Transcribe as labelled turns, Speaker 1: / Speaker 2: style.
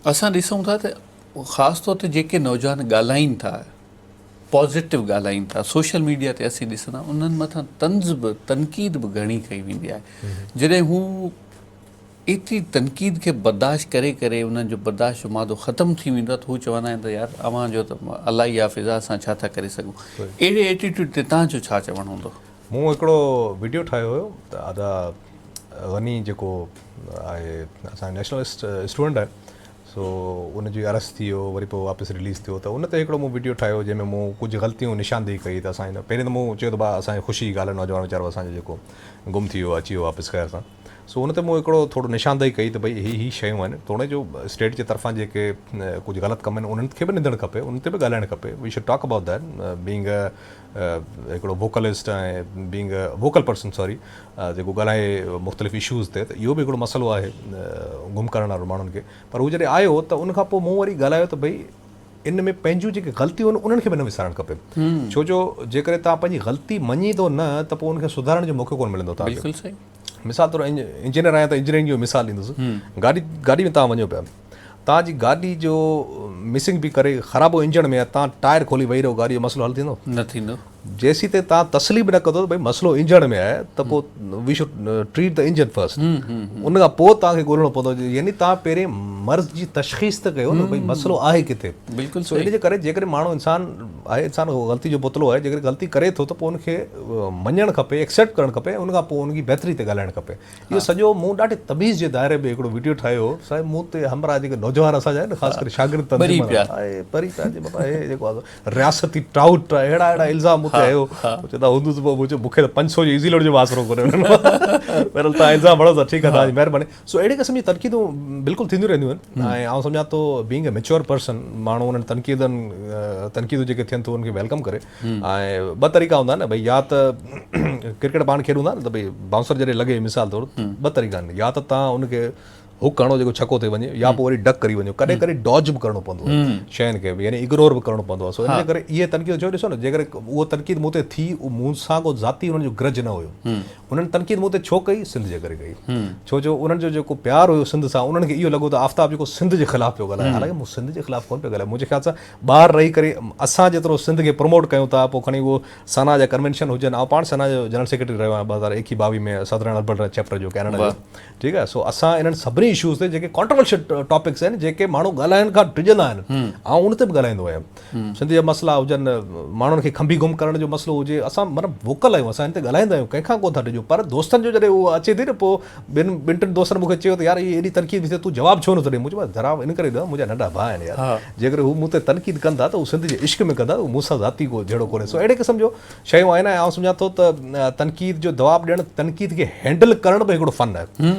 Speaker 1: असां ॾिसूं था त ख़ासि तौर ते जेके नौजवान ॻाल्हाइनि था, पॉज़िटिव ॻाल्हाइनि था, सोशल मीडिया ते असीं ॾिसंदा उन्हनि मथां तंज़ बि तनक़ीद बि घणी कई वेंदी आहे। जॾहिं हू एतिरी तनक़ीद खे बर्दाश्त करे करे उन्हनि जो बर्दाश्त जो मादो ख़तमु थी वेंदो आहे त हू चवंदा आहिनि त यार अव्हांजो त अलाह ई हाफ़िज़ आहे, असां छा था करे सघूं। अहिड़े एटीट्यूड ते तव्हांजो छा चवणु हूंदो?
Speaker 2: मूं हिकिड़ो वीडियो ठाहियो हुयो त आदा गनी जेको आहे असांजो नेशनलिस्ट स्टूडेंट आहे, सो उनजी अरेस्ट थी वियो, वरी पोइ वापसि रिलीज़ थियो, त उन ते हिकिड़ो मूं वीडियो ठाहियो जंहिंमें मूं कुझु ग़लतियूं निशानदेही कई। त असां हिन पहिरीं त मूं चयो त भाउ असांजी ख़ुशी जी ॻाल्हि आहे, नौजवान वीचारो असांजो जेको गुम थी वियो अची वियो वापसि ख़ैर सां। सो उन ते मूं हिकिड़ो थोरो निशानदेही कई त भई ही शयूं आहिनि, त उन जो स्टेट जे तरफ़ां जेके कुझु ग़लति कम आहिनि उन्हनि खे बि निंदणु खपे, उन ते बि ॻाल्हाइणु खपे। We should talk about that being हिकिड़ो वोकलिस्ट ऐं बीइंग वोकल पर्सन, सॉरी, जेको ॻाल्हाए मुख़्तलिफ़ इशूज़ ते, त इहो बि हिकिड़ो मसइलो आहे गुम करण वारो माण्हुनि खे। पर हू जॾहिं आयो त उनखां पोइ मूं वरी ॻाल्हायो त भई इन में पंहिंजूं जेके ग़लतियूं आहिनि उन्हनि खे बि न विसारणु खपे, छो जो जेकॾहिं तव्हां पंहिंजी ग़लती मञी थो न त पोइ उनखे सुधारण जो मौक़ो कोन मिलंदो तव्हांखे।
Speaker 1: बिल्कुलु सही।
Speaker 2: मिसाल तौरु इंजीनियर आहियां त इंजीनियरिंग जो मिसाल ॾींदुसि। गाॾी में तव्हां वञो पिया, तव्हांजी गाॾी जो मिसिंग बि करे ख़राबु इंजन में आहे, तव्हां टायर खोली वेही रहो, गाॾी जो मसइलो हल थींदो
Speaker 1: न थींदो।
Speaker 2: जेसीं ताईं तव्हां तसलीम न कंदो त भई मसइलो इंजन में आहे त पोइ we should treat the engine first, उन खां पोइ तव्हांखे ॻोल्हणो पवंदो। यानी तव्हां पहिरें मर्ज़ जी तशख़ीस त कयो न भई मसइलो आहे किथे।
Speaker 1: बिल्कुलु
Speaker 2: सो इन जे करे जेकॾहिं माण्हू इंसानु आहे, इंसानु ग़लती जो पुतलो आहे, जेकॾहिं ग़लती करे थो त पोइ उनखे मञणु खपे, एक्सेप्ट करणु खपे, उनखां पोइ उनजी बहितरी ते ॻाल्हाइणु खपे। इहो सॼो मूं ॾाढे तमीज़ जे दायरे में हिकिड़ो वीडियो ठाहियो साहिबु, मूं ते हमरा जेके नौजवान असांजा आहिनि, ख़ासि करे शागिर्द तंज़ीम आहे परी पिया जे बाबा हे जेको आहे रियासती टाउट आहे, अहिड़ा इल्ज़ाम मूं ते आयो। चवंदा हूंदुसि पोइ मुंहिंजो मूंखे त 500 जो ईज़ी लोड जो आसिरो कोन्हे। पहिरियों तव्हां इल्ज़ाम भरियो था, ठीकु आहे, तव्हांजी महिरबानी। सो अहिड़े क़िस्म जी तनक़ीदूं बिल्कुलु थींदियूं रहंदियूं आहिनि ऐं आउं सम्झां थो बीइंग ए मैच्योर पर्सन माण्हू उन्हनि तनक़ीदूं जेके थियनि थियूं उनखे वेलकम करे। ऐं ॿ तरीक़ा हूंदा आहिनि भई, या त क्रिकेट पाण खेॾूं था न त भई बाउंसर जॾहिं लॻे मिसाल तौरु, ॿ तरीक़ा आहिनि, या त तव्हां उनखे हुक करणो जेको छको ते वञे, या पोइ वरी डक करी वञो, कॾहिं कॾहिं डॉज बि करिणो पवंदो आहे शयुनि खे, यानी इग्नोर बि करिणो पवंदो आहे। सो इन जे करे इहे तनक़ीद जो ॾिसो न, जेकॾहिं उहो तनक़ीद मूं ते थी, मूं सां को ज़ाती उन्हनि जो ग्रज न हुयो, उन्हनि तनक़ीद मूं ते छो कई, सिंध जे करे कई, छो जो उन्हनि जो जेको प्यारु हुयो सिंध सां, उन्हनि खे इहो लॻो त आफ़ताब जेको सिंध जे ख़िलाफ़ु पियो ॻाल्हाए, हालांकि मूं सिंध जे ख़िलाफ़ु कोन पियो ॻाल्हाए। मुंहिंजे ख़्याल सां ॿाहिरि रही करे असां जेतिरो सिंध खे प्रमोट कयूं था, पोइ खणी उहो सना जा कन्वेंशन हुजनि, ऐं पाण सना जो जनरल सेक्रेटरी रहियो आहियां 2021-22 में सदरन अल्बर्ट चैप्टर जो, कैनेडा जो, ठीकु आहे। सो असां इन्हनि सभिनी इशूज़ ते जेके कॉन्ट्रोवर्शियल टॉपिक्स आहिनि, जेके माण्हू ॻाल्हाइण खां टिजंदा आहिनि, ऐं उन ते बि ॻाल्हाईंदो आहियां। सिंध जा मसइला हुजनि, माण्हुनि खे खंबी गुम करण जो मसइलो हुजे, असां मतिलबु वोकल आहियूं, असां हिन ते ॻाल्हाईंदा आहियूं, कंहिंखां कोन था टिजूं। पर दोस्तनि जो जॾहिं उहो अचे थी न, पोइ ॿिनि टिनि दोस्तनि मूंखे चयो त यार इहे एॾी तनक़ीद थी, तूं जवाबु छो नथो ॾे? मूं चयो ज़रा इन करे ॾियो, मुंहिंजा नंढा भाउ आहिनि यार, जेकर हू मूं ते तनक़ीद कंदा त हू सिंध जे इश्क में कंदा, उहो मूंसां ज़ाती को जहिड़ो कोन्हे। सो अहिड़े क़िस्म जो शयूं आहिनि। ऐं आउं सम्झां थो त तनक़ीद जो जवाबु ॾियणु, तनक़ीद खे हैंडल करण बि हिकिड़ो फ़न आहे।